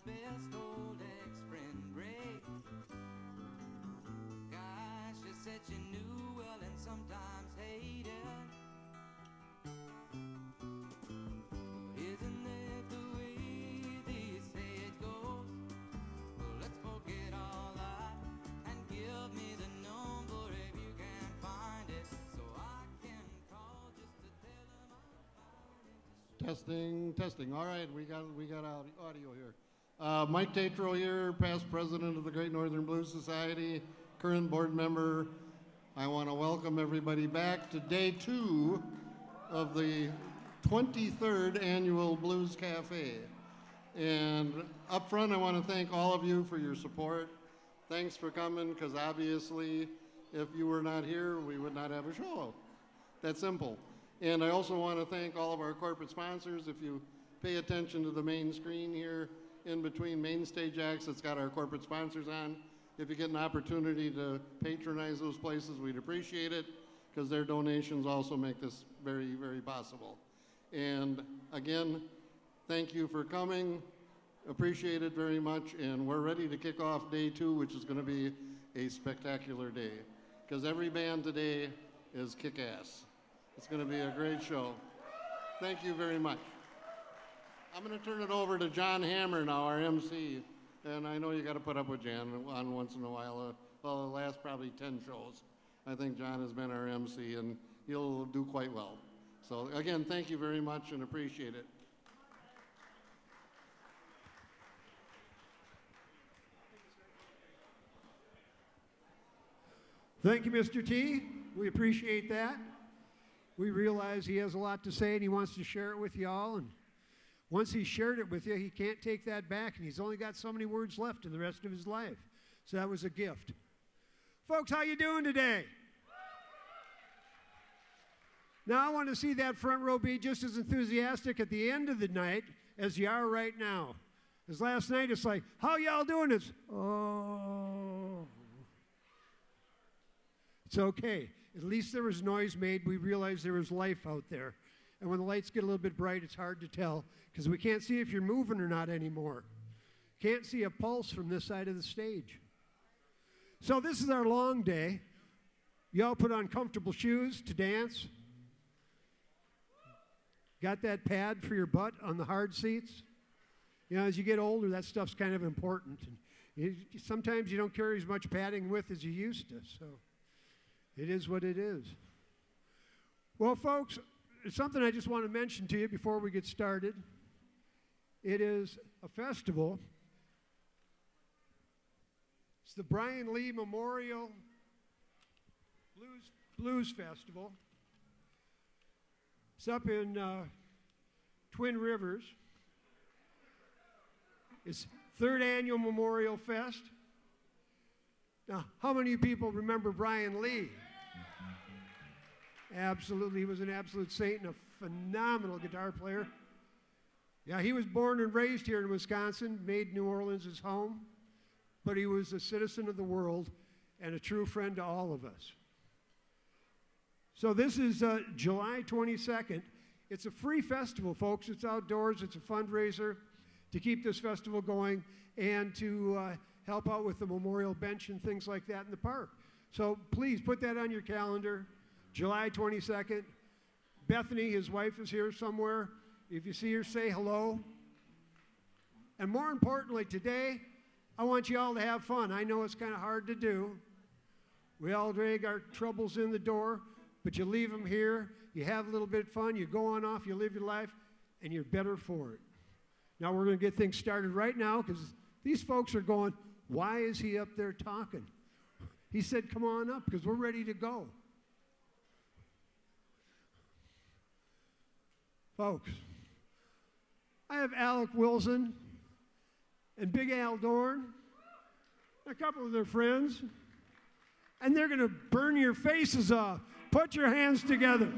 best old ex-friend Ray. Gosh, she said she knew well and sometimes hated. Isn't that the way they say it goes? Well, let's forget all that and give me the number if you can find it, so I can call just to tell them I found it. Testing. All right, we got audio here. Mike Tatro here, past president of the Great Northern Blues Society, current board member. I want to welcome everybody back to day 2 of the 23rd annual Blues Cafe. And up front, I want to thank all of you for your support. Thanks for coming, because obviously, if you were not here, we would not have a show. That's simple. And I also want to thank all of our corporate sponsors. If you pay attention to the main screen here, in between main stage acts, it's got our corporate sponsors on. If you get an opportunity to patronize those places, we'd appreciate it, because their donations also make this very, very possible. And again, thank you for coming. Appreciate it very much. And we're ready to kick off day 2, which is going to be a spectacular day, because every band today is kick-ass. It's going to be a great show. Thank you very much. I'm going to turn it over to John Hammer now, our MC. And I know you got to put up with Jan on once in a while. Well, the last probably 10 shows, I think John has been our MC, and he'll do quite well. So again, thank you very much and appreciate it. Thank you, Mr. T. We appreciate that. We realize he has a lot to say and he wants to share it with you all. And once he's shared it with you, he can't take that back, and he's only got so many words left in the rest of his life. So that was a gift. Folks, how you doing today? Now I want to see that front row be just as enthusiastic at the end of the night as you are right now. Because last night it's like, how y'all doing? It's, oh. It's okay. At least there was noise made. We realized there was life out there. And when the lights get a little bit bright, it's hard to tell, because we can't see if you're moving or not anymore. Can't see a pulse from this side of the stage. So this is our long day. Y'all put on comfortable shoes to dance. Got that pad for your butt on the hard seats? You know, as you get older, that stuff's kind of important. And sometimes you don't carry as much padding with as you used to, so it is what it is. Well, folks, it's something I just want to mention to you before we get started. It is a festival. It's the Brian Lee Memorial Blues Festival. It's up in Twin Rivers. It's 3rd annual Memorial Fest. Now, how many of you people remember Brian Lee? Absolutely, he was an absolute saint and a phenomenal guitar player. Yeah, he was born and raised here in Wisconsin, made New Orleans his home, but he was a citizen of the world and a true friend to all of us. So this is July 22nd. It's a free festival, folks. It's outdoors. It's a fundraiser to keep this festival going and to help out with the memorial bench and things like that in the park. So please put that on your calendar. July 22nd. Bethany, his wife, is here somewhere. If you see her, say hello. And more importantly, today, I want you all to have fun. I know it's kind of hard to do. We all drag our troubles in the door, but you leave them here. You have a little bit of fun. You go on off. You live your life, and you're better for it. Now, we're going to get things started right now, because these folks are going, why is he up there talking? He said, come on up, because we're ready to go. Folks, I have Alec Wilson and Big Al Dorn, a couple of their friends, and they're going to burn your faces off. Put your hands together.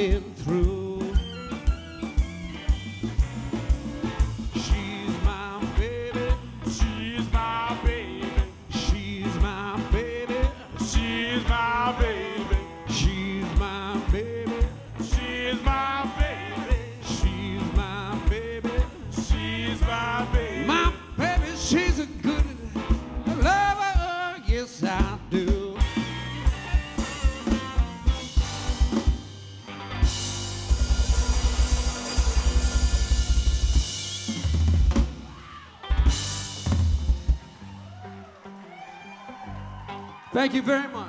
been through. She's my baby, she's my baby, she's my baby, she's my baby, she's my baby, she's my baby, she's my baby, she's my baby. My baby, she's a good lover, yes I do. Thank you very much.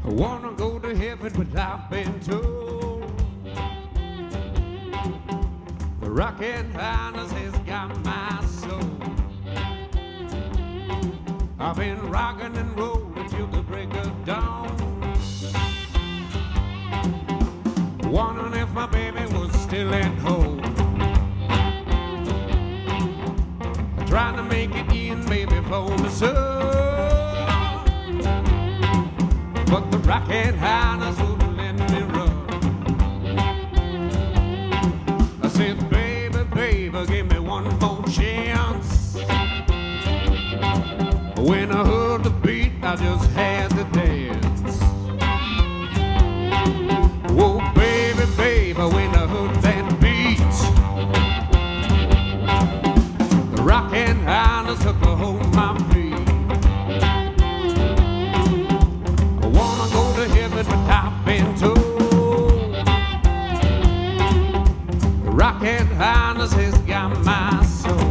I wanna go to heaven, but I've been told the rockin' harness has got my soul. I've been rockin' and rollin' till the break of dawn, wondering if my baby was still at home. Trying to make it in, baby, for the sun, but the rockin' harness wouldn't let me run. I said, baby, baby, give me one more chance. When I heard the beat, I just had to dance. Whoa, baby, baby, when I heard that beat, the rockin' harness took a hold of my feet. But I've been told the rockin' harness has got my soul.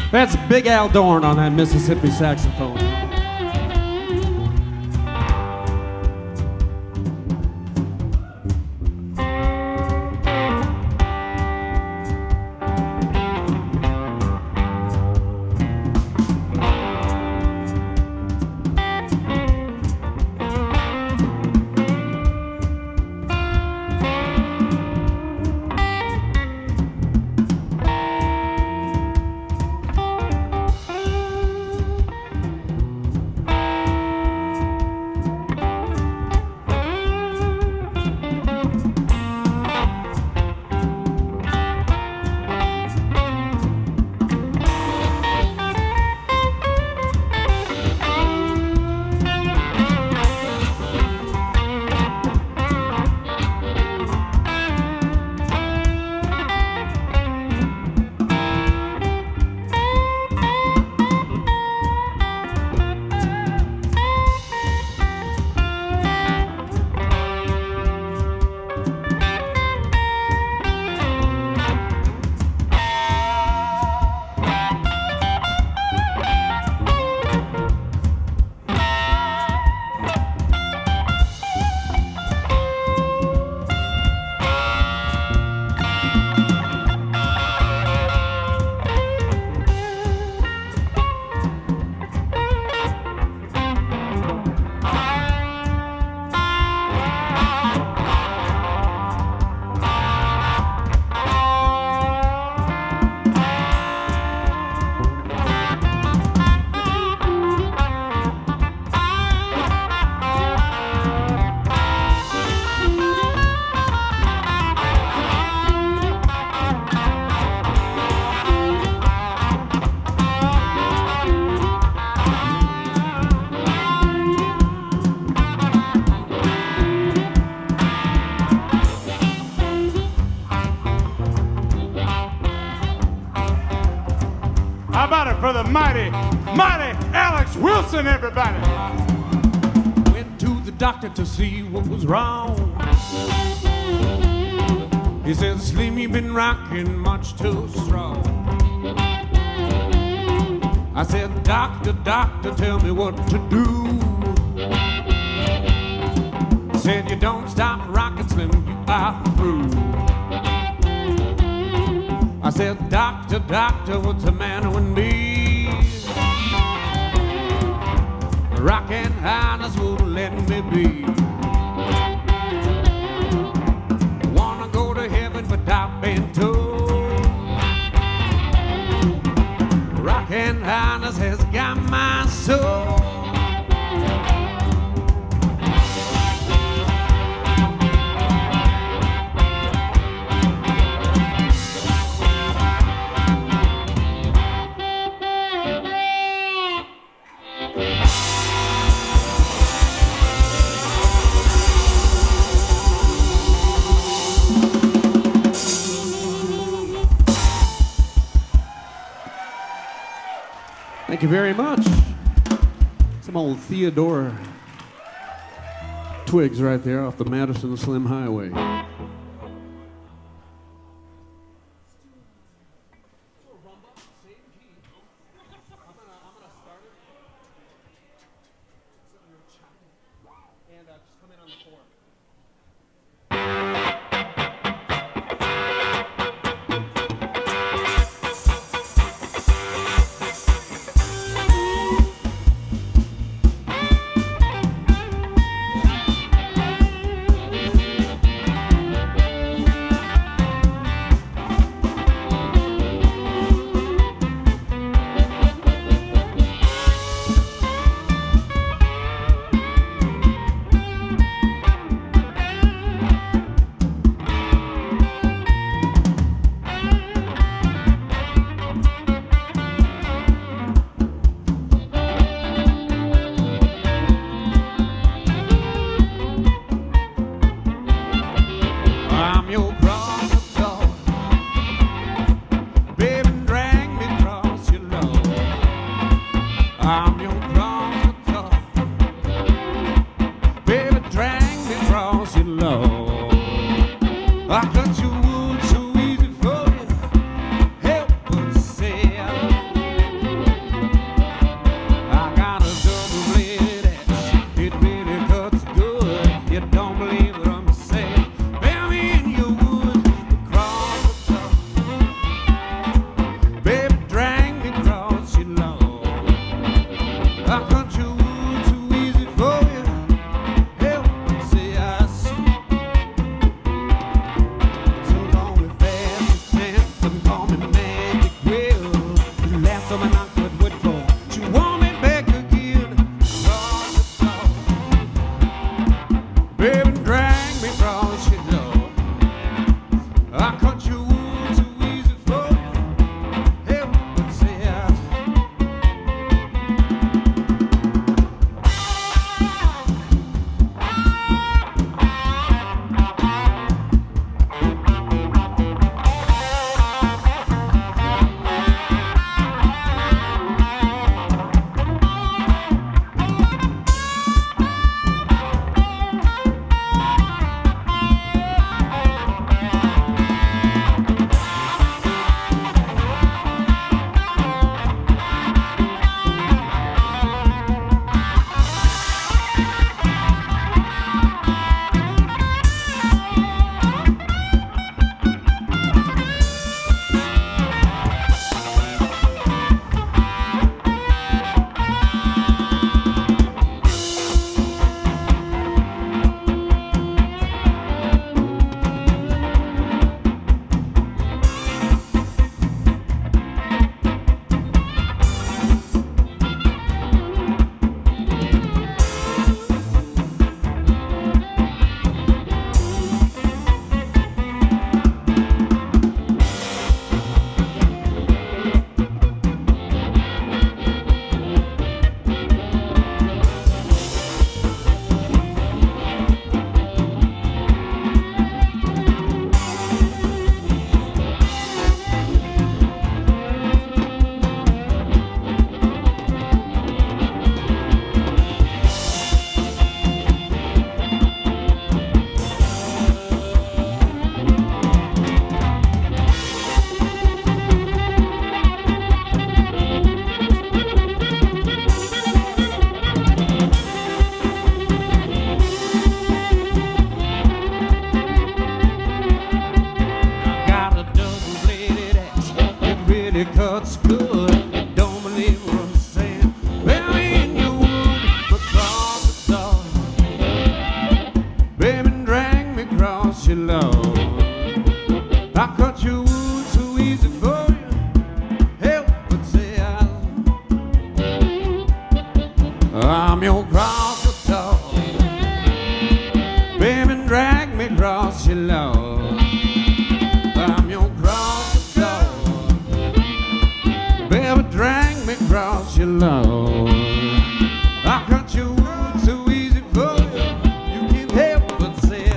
That's Big Al Dorn on that Mississippi saxophone. Alex Wilson, everybody. Went to the doctor to see what was wrong. He said, Slim, you've been rocking much too strong. I said, doctor, doctor, tell me what to do. He said, you don't stop rocking, Slim, you are through. I said, doctor, doctor, what's the matter with me? Rockin' highness won't let me be. Wanna go to heaven, but I've been told rockin' highness has got my soul. Thank you very much. Some old Theodore twigs right there off the Madison Slim Highway. I'm your cross the door. Baby, drag me across your lawn. I'm your cross the door. Baby, drag me across your lawn. I cut your wood so easy for you. You can't help but say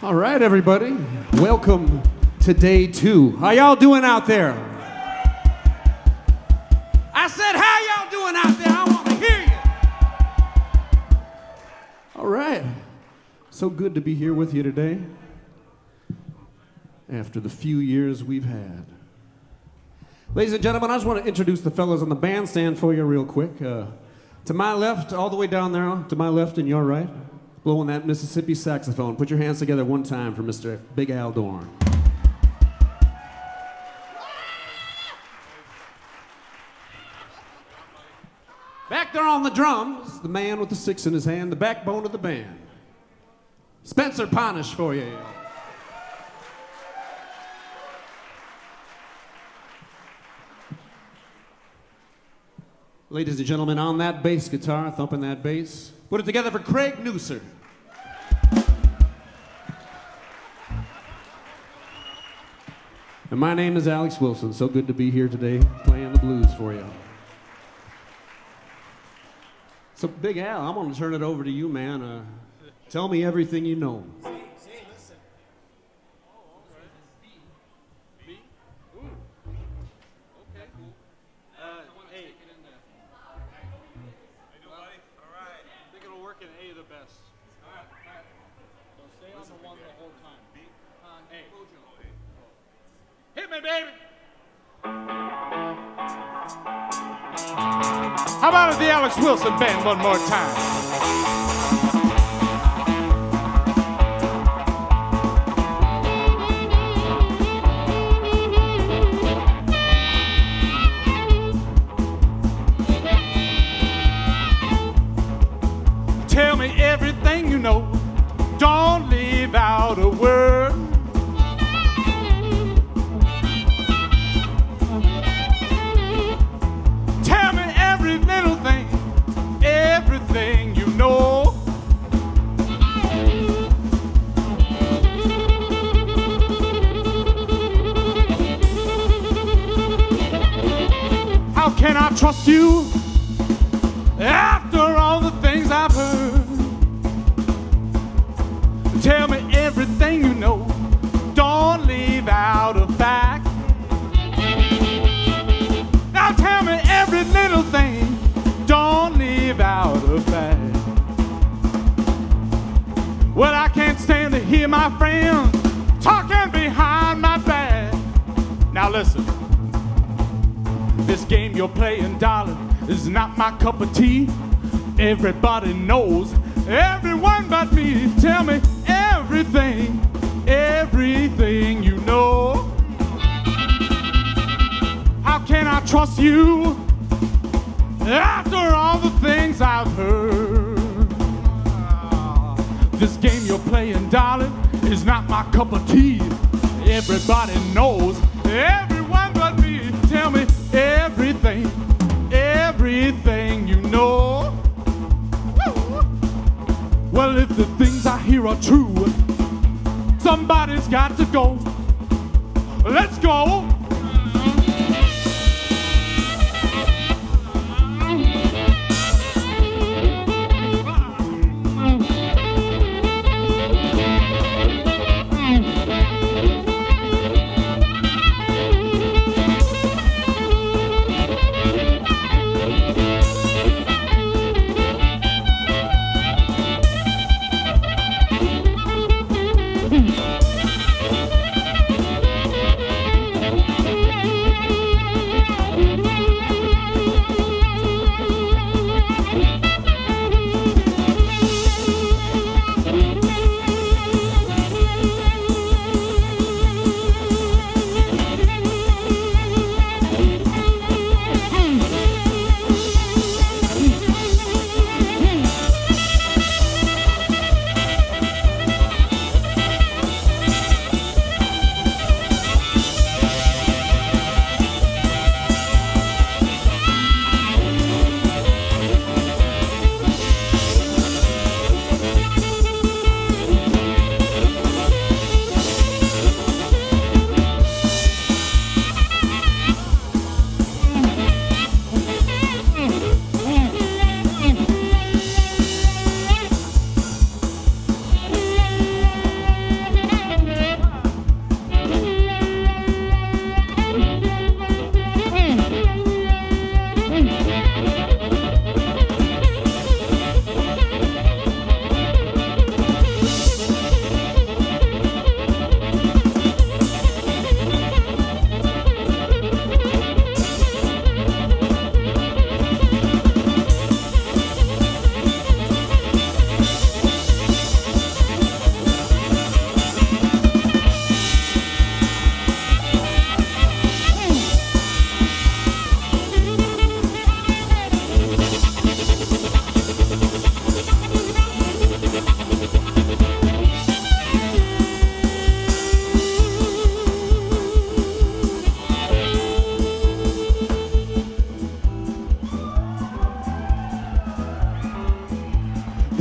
All right, everybody. Welcome to day 2. How y'all doing out there? I said, how y'all doing out there? I want to hear you. All right. So good to be here with you today after the few years we've had. Ladies and gentlemen, I just want to introduce the fellows on the bandstand for you real quick. To my left, all the way down there, to my left and your right, blowing that Mississippi saxophone. Put your hands together one time for Mr. Big Al Dorn. Back there on the drums, the man with the 6 in his hand, the backbone of the band. Spencer Ponish for you. Ladies and gentlemen, on that bass guitar, thumping that bass, put it together for Craig Newser. And my name is Alex Wilson. So good to be here today playing the blues for you. So, Big Al, I'm going to turn it over to you, man. Tell me everything you know. How about the Alex Wilson Band one more time? Tell me everything you know. Don't leave out a word. Tell me every little thing, everything you know. How can I trust you after all the things I've heard? Tell me everything you know. Don't leave out a fact. Now tell me every little thing. Don't leave out a fact. Well, I can't stand to hear my friends talking behind my back. Now listen. This game you're playing, darling, is not my cup of tea. Everybody knows, everyone but me. Tell me everything, everything you know. How can I trust you after all the things I've heard? This game you're playing, darling, is not my cup of tea. Everybody knows, everyone but me. Tell me everything, everything you know. Woo! Well, if the things I hear are true, somebody's got to go. Let's go.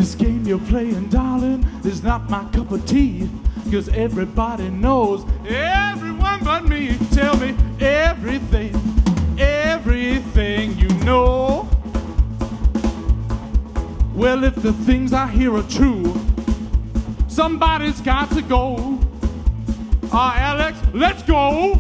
This game you're playing, darling, is not my cup of tea. 'Cause everybody knows, everyone but me. Tell me everything, everything you know. Well, if the things I hear are true, somebody's got to go. Alex, let's go.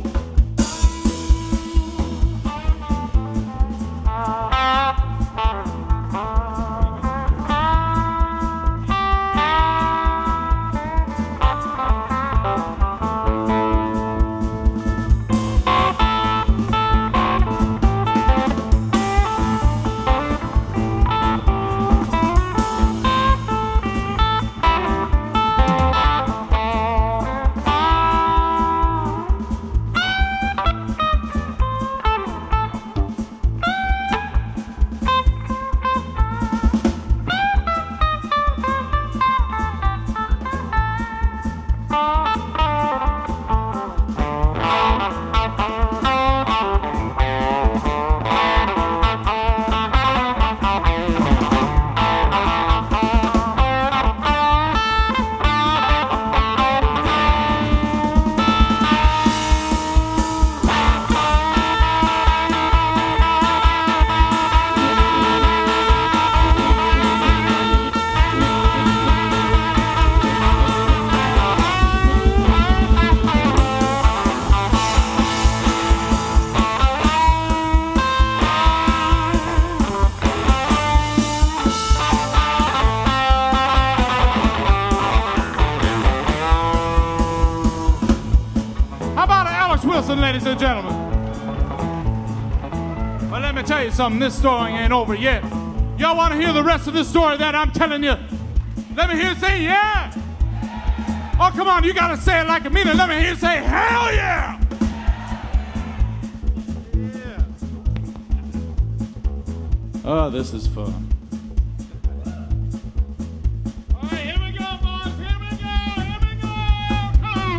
Ladies and gentlemen. Well, let me tell you something. This story ain't over yet. Y'all want to hear the rest of the story that I'm telling you? Let me hear you say yeah. Oh, come on. You got to say it like a meaning. Let me hear you say hell yeah. Yeah. Oh, this is fun. All right, here we go, boys. Here we go. Here we go. Come on.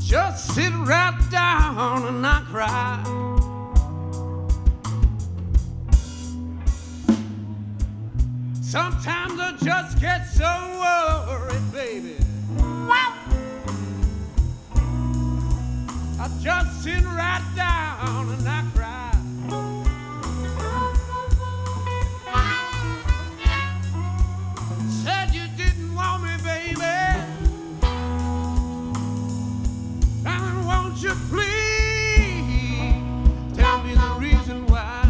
just sit right down and not cry. Sometimes I just get so worried, baby. I just sit right down and I cry. Said you didn't want me, baby. And won't you please tell me the reason why?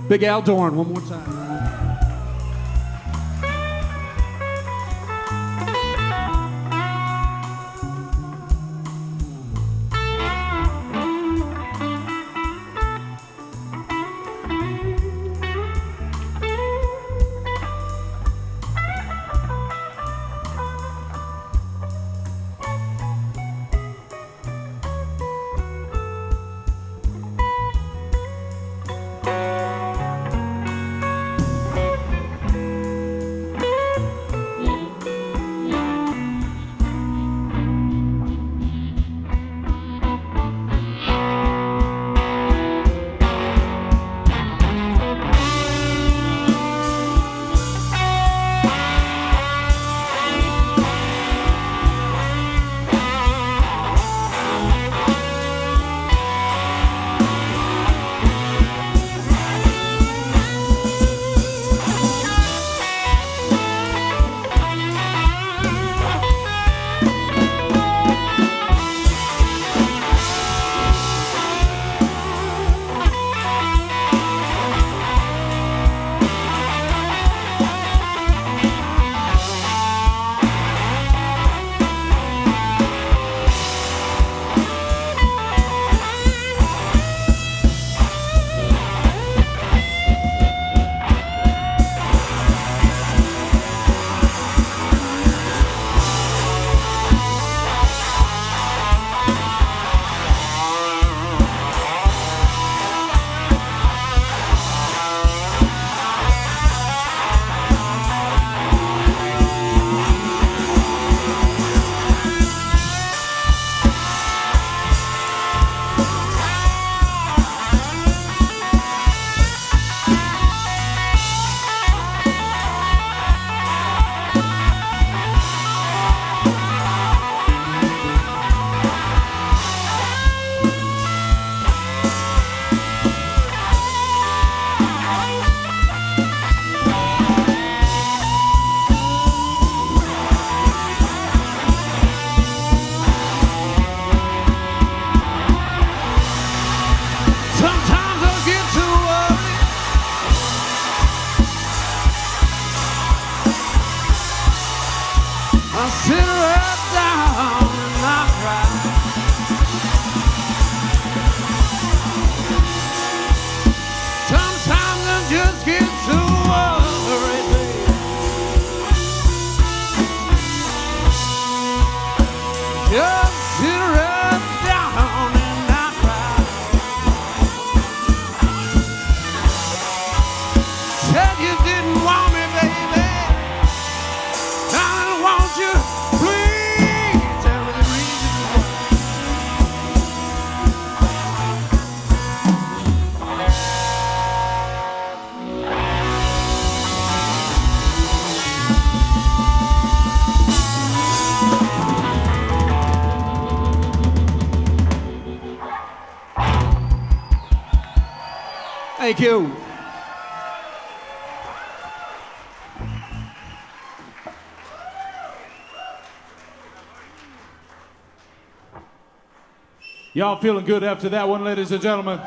Big Al Dorn, one more time. sit right down and not cry. Sometimes I just get so worried, baby. Just sit right down and not cry. Said you didn't want me, baby. Now won't you please tell me the reason why? Thank you. Y'all feeling good after that one, ladies and gentlemen?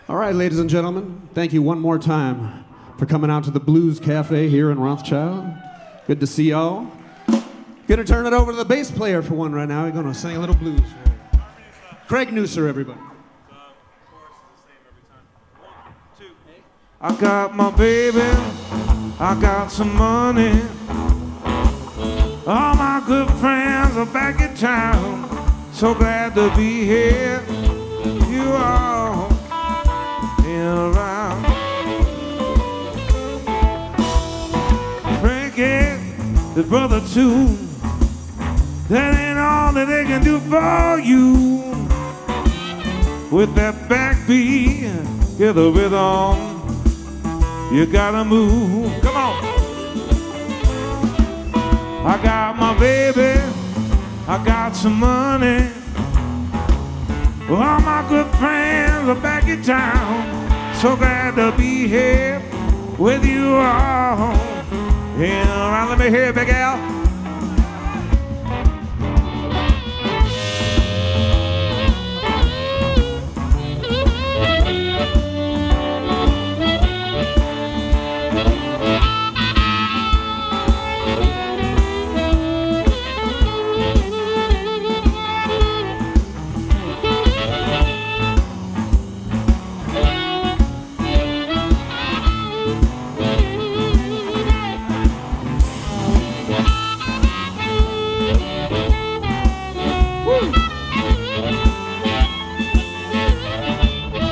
All right, ladies and gentlemen, thank you one more time for coming out to the Blues Cafe here in Rothschild. Good to see y'all. Gonna turn it over to the bass player for one right now. We're gonna sing a little blues. Craig Newser, everybody. I got my baby, I got some money. All my good friends are back in town. So glad to be here. You all in around. Frankie, the brother too. That ain't all that they can do for you. With that backbeat, get the rhythm. You gotta move. Come on. I got my baby, I got some money. All my good friends are back in town. So glad to be here with you all. Yeah, let me hear it, Big Al.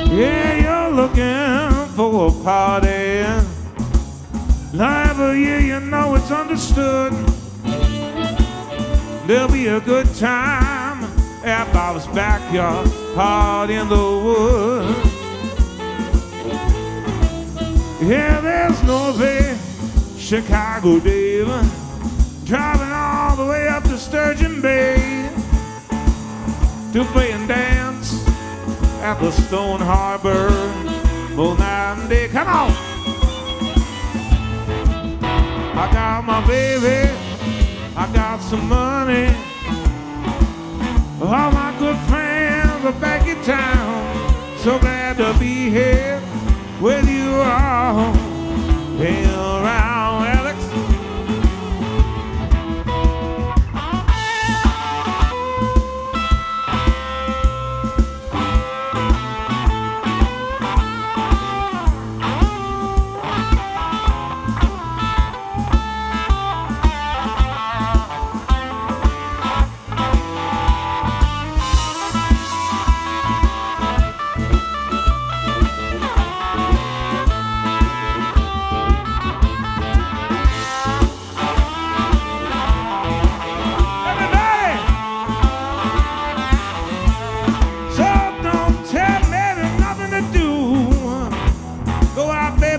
Yeah, you're looking for a party. Every year you know it's understood. There'll be a good time at Bob's backyard, party in the woods. Yeah, there's Northern Chicago, Dave, driving all the way up to Sturgeon Bay to play and dance at the Stone Harbor, both night and day. Come on! I got my baby, I got some money. All my good friends are back in town. So glad to be here with you all. Hey, around, Alex.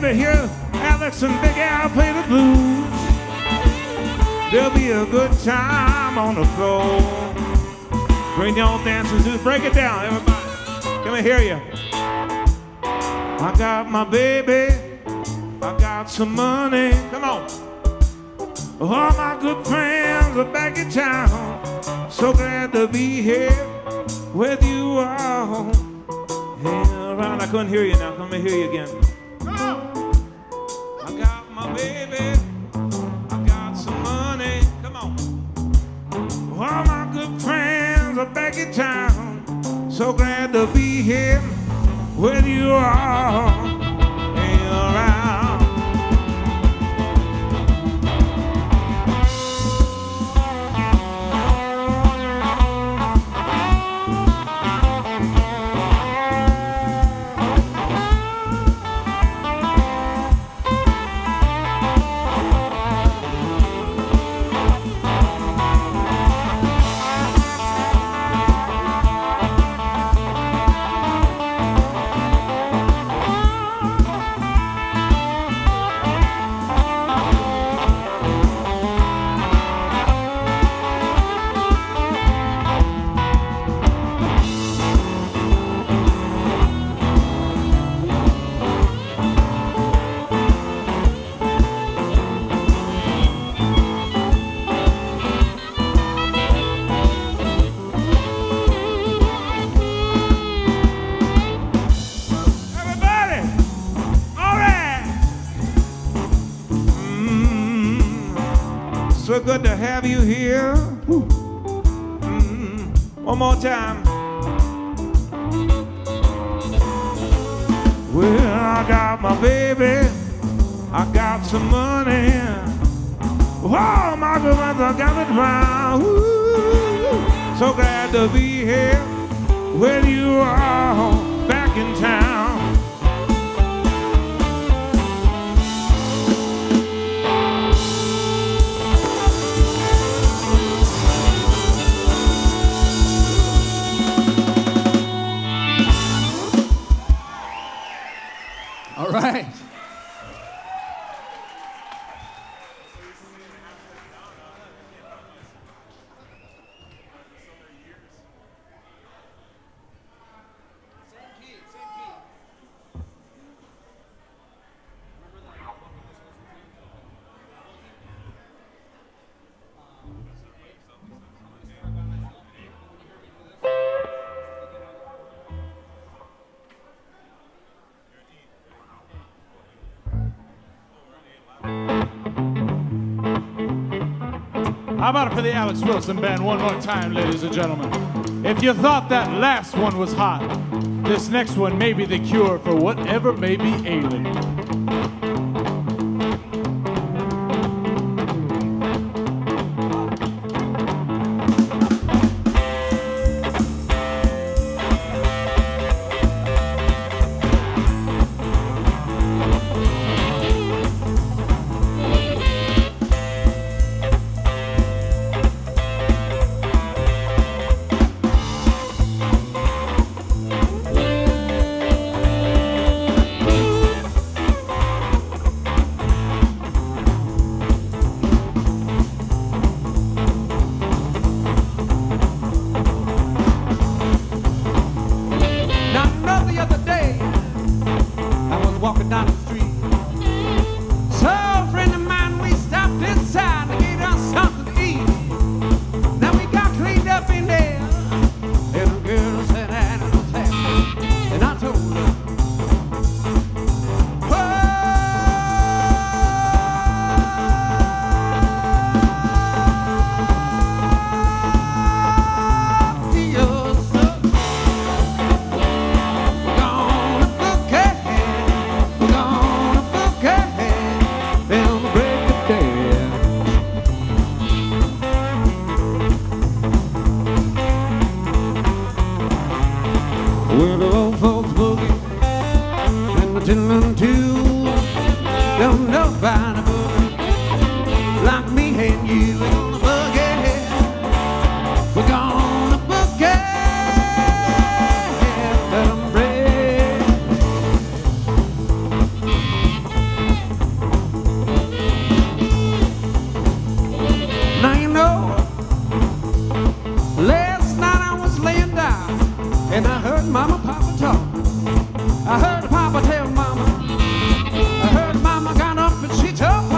Here, Alex and Big Al play the blues. There'll be a good time on the floor. Bring your dancers, just break it down, everybody. Let me hear you. I got my baby, I got some money. Come on. All my good friends are back in town. So glad to be here with you all. Hey, around, I couldn't hear you now. Let me hear you again. my baby. I got some money. Come on. All my good friends are back in town. So glad to be here with you all. Hang around. So good to have you here. One more time. Well, I got my baby. I got some money. Oh, my goodness, I got it round. So glad to be here with you all back in town. All right. How about it for the Alex Wilson Band one more time, ladies and gentlemen? If you thought that last one was hot, this next one may be the cure for whatever may be ailing you. Well, the old folks boogie and the children too. Don't know about a boogie like me and you. We're gonna boogie. We're gonna boogie. Let 'em break. Now you know, last night I was laying down and I heard Mama, Papa talk. I heard Papa tell Mama. I heard Mama got up and she told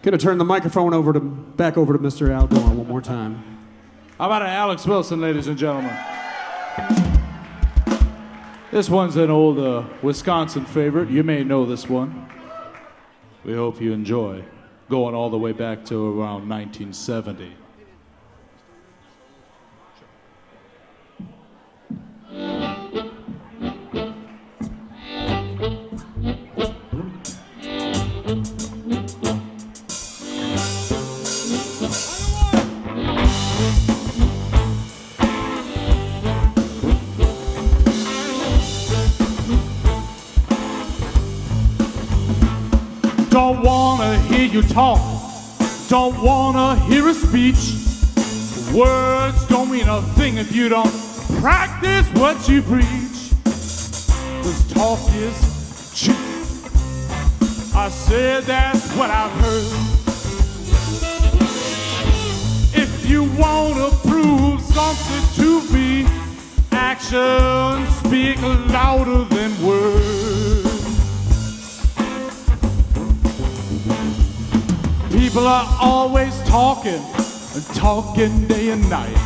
Gonna turn the microphone back over to Mr. Al Dorn one more time. How about an Alex Wilson, ladies and gentlemen? This one's an old Wisconsin favorite. You may know this one. We hope you enjoy. Going all the way back to around 1970. Don't wanna hear you talk, don't wanna hear a speech. Words don't mean a thing if you don't practice what you preach. 'Cause talk is cheap. I said that's what I've heard. If you wanna prove something to me, actions speak louder than words. People are always talking and talking day and night,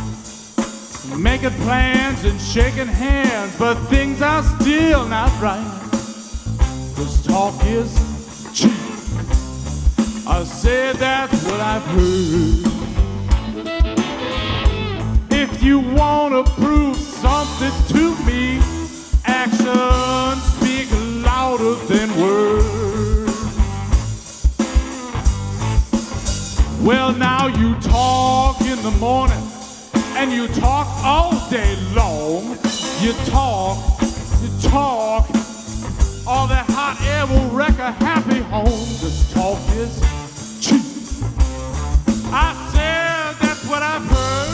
making plans and shaking hands, but things are still not right. 'Cause talk is cheap. I said that's what I've heard. If you wanna prove something to me, actions speak louder than words. Well, now you talk in the morning and you talk all day long. You talk, all that hot air will wreck a happy home. This talk is cheap. I said that's what I've heard.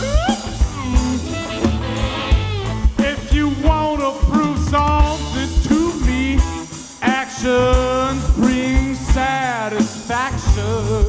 If you want to prove something to me, actions bring satisfaction.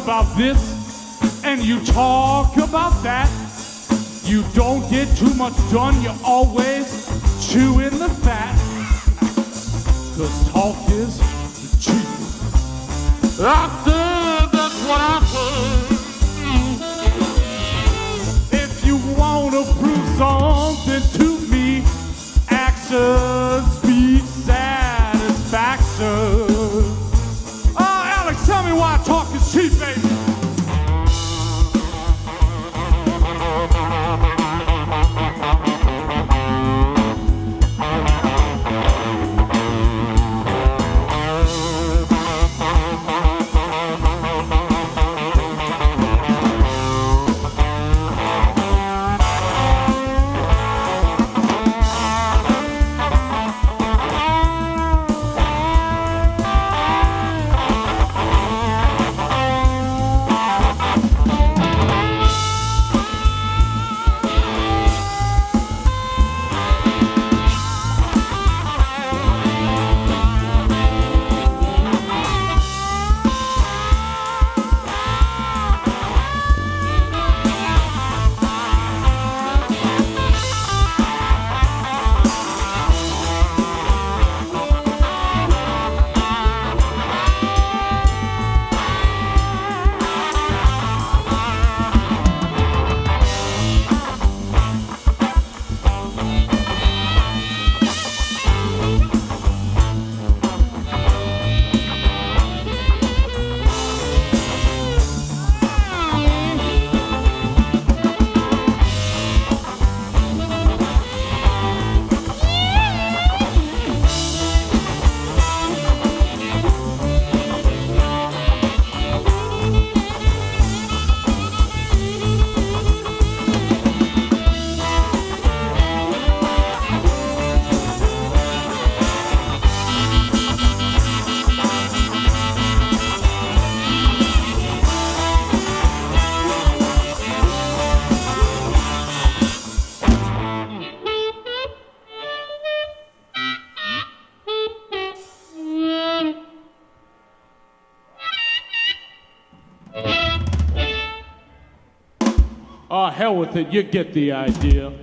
About this and you talk about that. You don't get too much done, you're always chewing the fat. 'Cause talk is cheap. I said that's what I heard. If you want to prove something to me, actions speak satisfaction. Tell me why talk is cheap, baby. Oh, hell with it, you get the idea.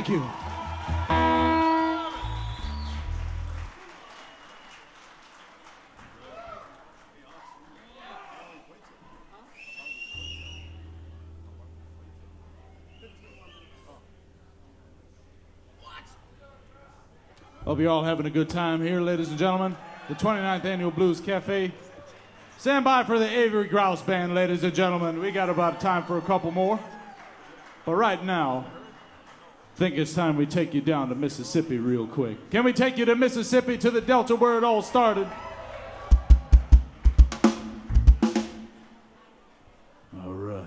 Thank you. Hope you're all having a good time here, ladies and gentlemen. The 29th Annual Blues Cafe. Stand by for the Avery Grouse Band, ladies and gentlemen. We got about time for a couple more. But right now, I think it's time we take you down to Mississippi real quick. Can we take you to Mississippi, to the Delta where it all started? All right.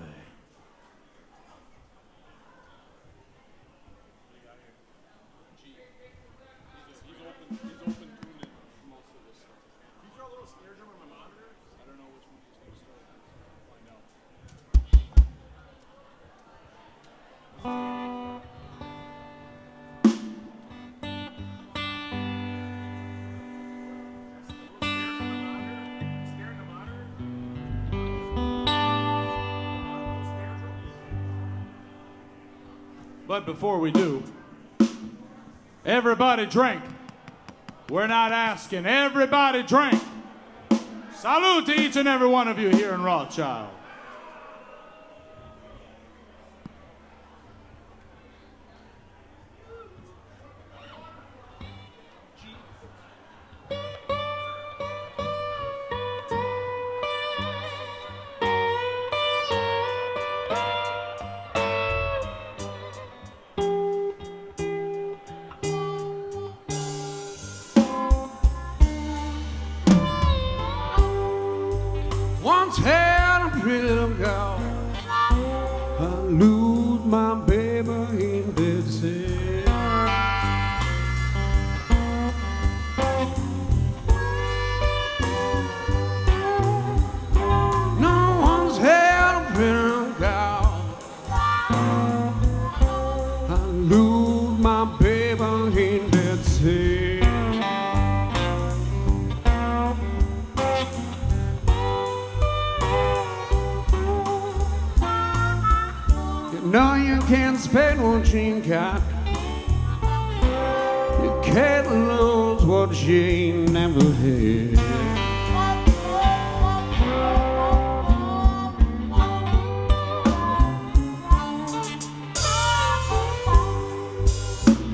But before we do, everybody drink. We're not asking. Everybody drink. Salute to each and every one of you here in Rothschild. Once had a pretty little girl. I lose my baby in bed cell. No one's had a pretty little girl. I lose my baby in bed cell. No, you can't spend what you got. You can't lose what you never had.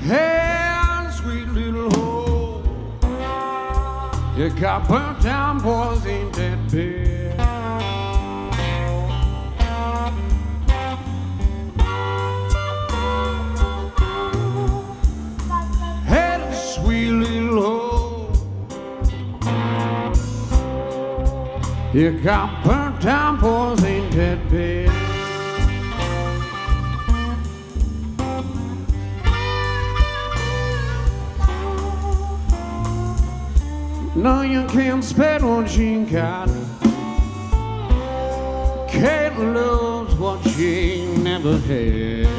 Hey, sweet little hole, you got burnt down boys in that bed. You got burnt down boys in that bed. No, you can't spend what you got. Can't lose what you never had.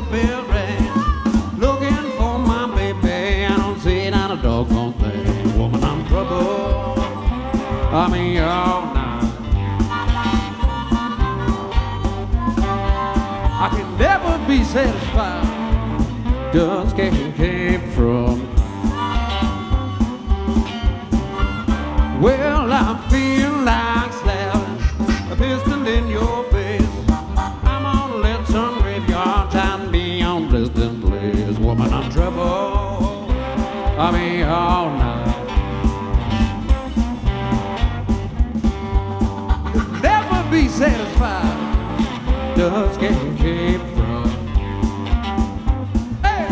doorbell ring, looking for my baby. I don't see not a doggone thing. Woman, I'm trouble. I mean, all night. I can never be satisfied. Just can't keep from. Well, I feel like slapping a pistol in your face. I'm gonna let some graveyard time be on distant place. Woman, I'm trouble. I mean, all night. Never be satisfied. Just can't keep from. Hey!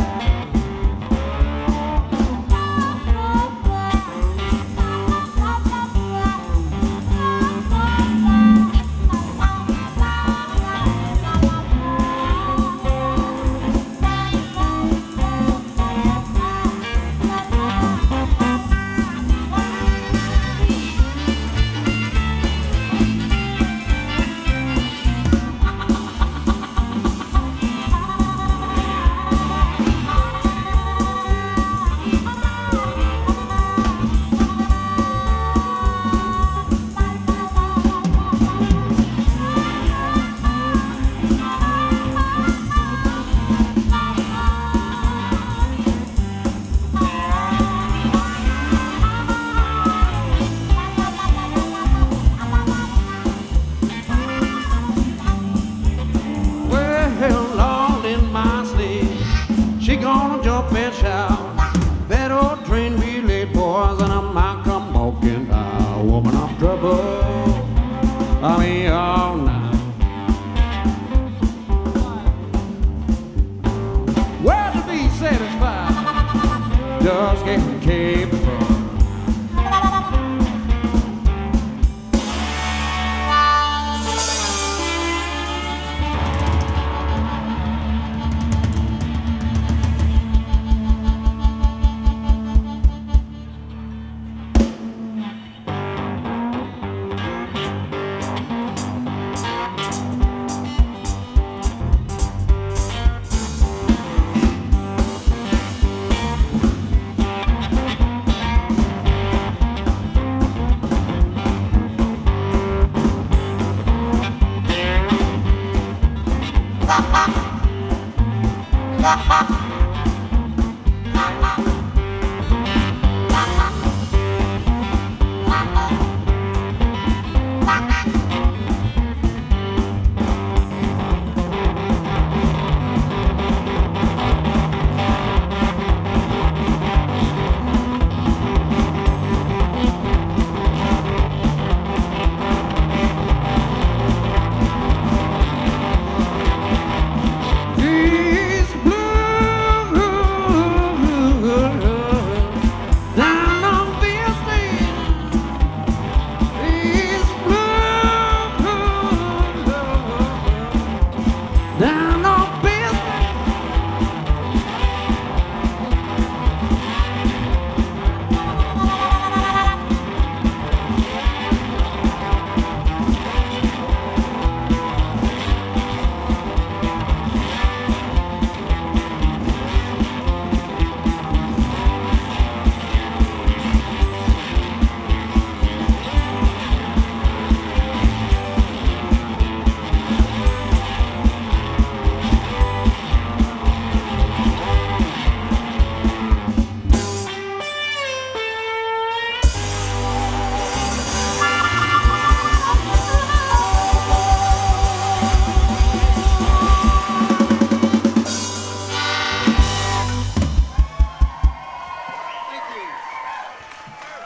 That old train be late, boys, and I might come walking by. Woman, I'm trouble. I mean, all night. Well, to be satisfied, just can't keep from.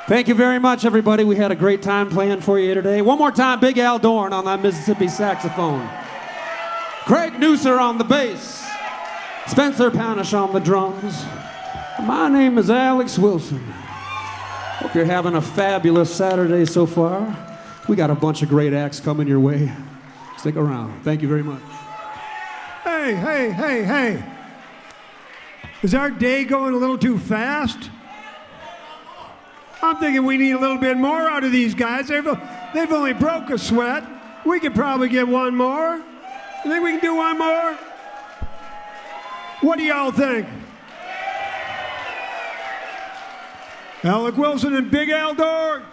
Thank you very much, everybody. We had a great time playing for you today. One more time, Big Al Dorn on that Mississippi saxophone. Craig Newser on the bass. Spencer Panish on the drums. My name is Alex Wilson. Hope you're having a fabulous Saturday so far. We got a bunch of great acts coming your way. Stick around. Thank you very much. Hey, hey, hey, hey. Is our day going a little too fast? I'm thinking we need a little bit more out of these guys. They've only broke a sweat. We could probably get one more. You think we can do one more? What do y'all think? Alec Wilson and Big Al Dorn.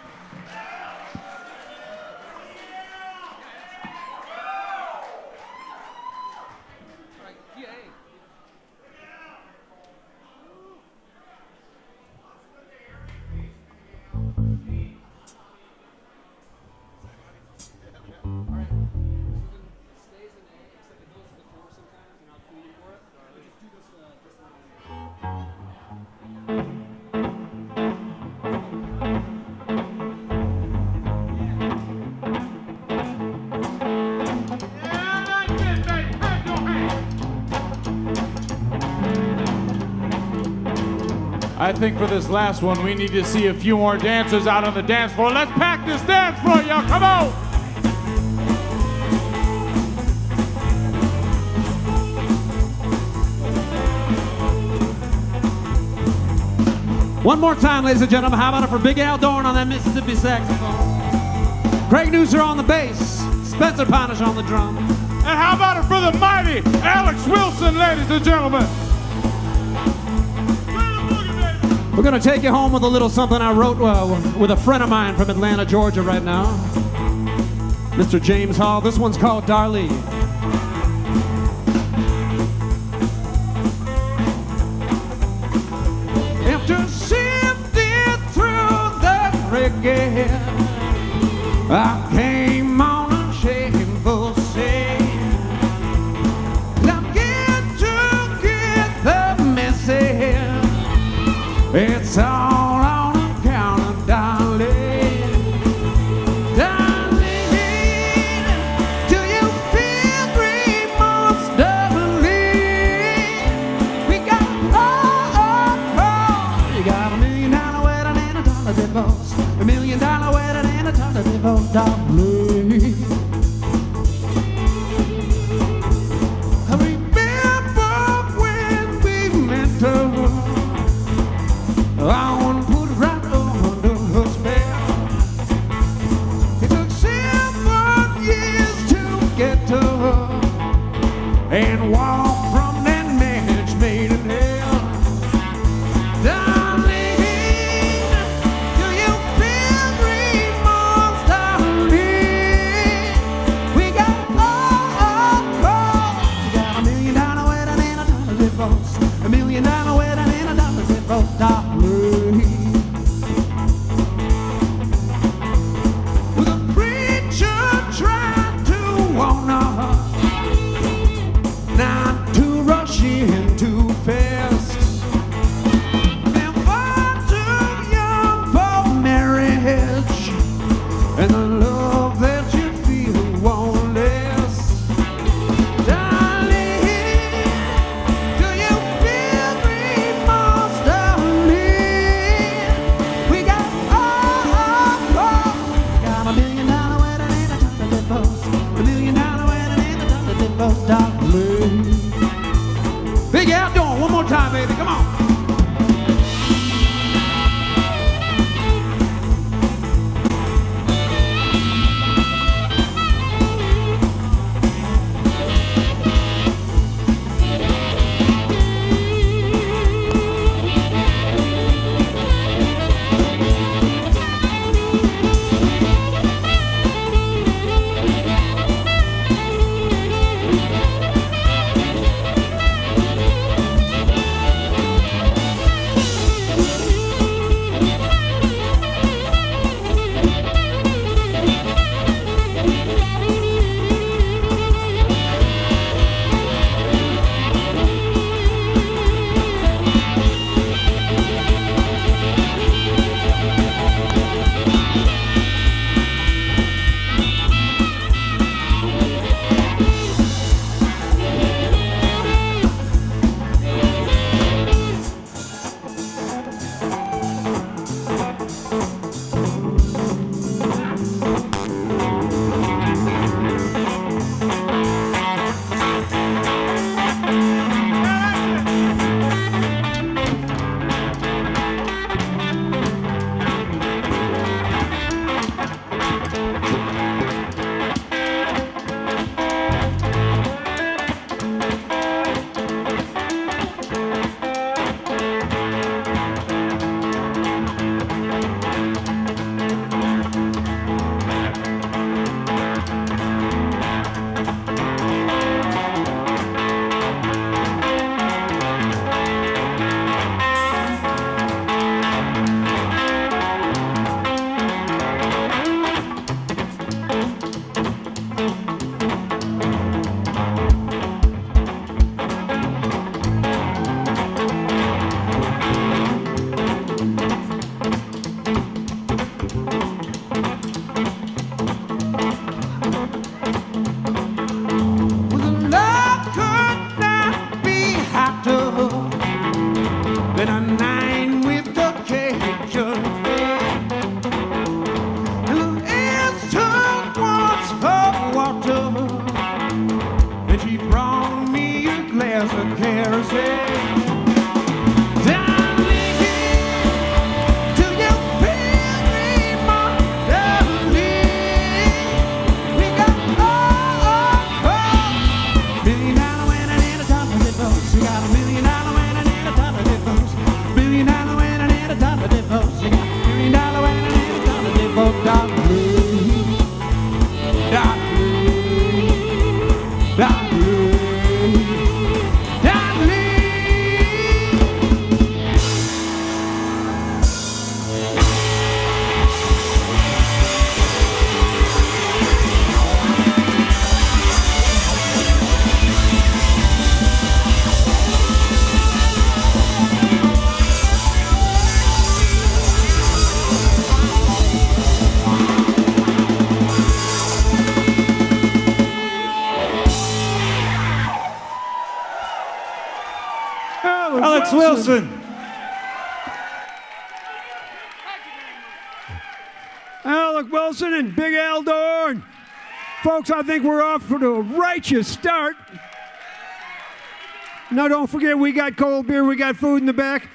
I think for this last one, we need to see a few more dancers out on the dance floor. Let's pack this dance floor, y'all. Come on. One more time, ladies and gentlemen. How about it for Big Al Dorn on that Mississippi saxophone? Craig Newser on the bass. Spencer Ponish on the drum. And how about it for the mighty Alex Wilson, ladies and gentlemen? We're going to take you home with a little something I wrote with a friend of mine from Atlanta, Georgia right now, Mr. James Hall. This one's called Darlene. After sifting through the reggae, I came on a shameful sand. I'm getting to get the message. It's all on account of darling. Darling, do you feel remorse, darling? We got you got $1 million wedding and a $1 divorce. $1 million wedding and a $1 divorce, darling. I remember when we met her. I want to put it right under her spell. It took 7 years to get to her and walk from that marriage made in hell. Darling, do you feel remorse, darling? We got you got $1 million wedding and a $1 divorce. $1 million wedding and a $1 divorce, darling. Not to rush in too fast, and far too young for marriage, and the love that you feel won't last. Darling, do you feel remorse, darling? We got $1 million wedding and a $1 divorce. $1 million wedding and a $1 divorce, darling. Big Al Dorn, one more time, baby, come on. Wilson. Alec Wilson and Big Al Dorn. Folks, I think we're off for a righteous start. Now, don't forget, we got cold beer, we got food in the back.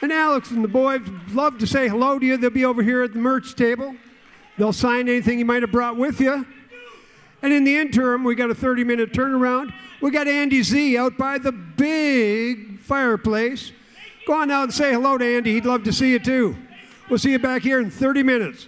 And Alex and the boys love to say hello to you. They'll be over here at the merch table. They'll sign anything you might have brought with you. And in the interim, we got a 30-minute turnaround. We got Andy Z out by the big fireplace. Go on out and say hello to Andy. He'd love to see you, too. We'll see you back here in 30 minutes.